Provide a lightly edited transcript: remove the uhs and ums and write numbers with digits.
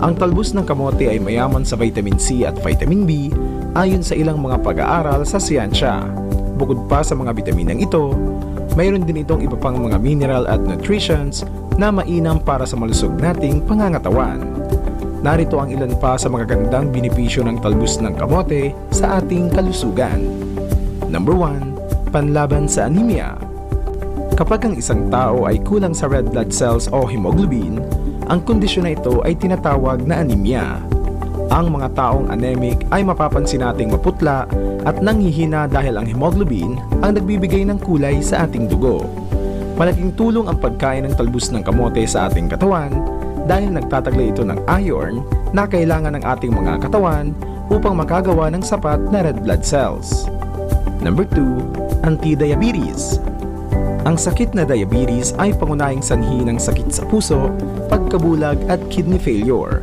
Ang talbos ng kamote ay mayaman sa vitamin C at vitamin B ayon sa ilang mga pag-aaral sa siyensya. Bukod pa sa mga bitaminang ito, mayroon din itong iba pang mga mineral at nutrients na mainam para sa malusog nating pangangatawan. Narito ang ilan pa sa magagandang benepisyo ng talbos ng kamote sa ating kalusugan. Number 1. Panlaban sa anemia. Kapag ang isang tao ay kulang sa red blood cells o hemoglobin, ang kondisyon na ito ay tinatawag na anemia. Ang mga taong anemic ay mapapansin nating maputla at nanghihina dahil ang hemoglobin ang nagbibigay ng kulay sa ating dugo. Malaking tulong ang pagkain ng talbos ng kamote sa ating katawan dahil nagtataglay ito ng iron na kailangan ng ating mga katawan upang makagawa ng sapat na red blood cells. Number 2. Anti-diabetes. Ang sakit na diabetes ay pangunahing sanhi ng sakit sa puso, pagkabulag at kidney failure.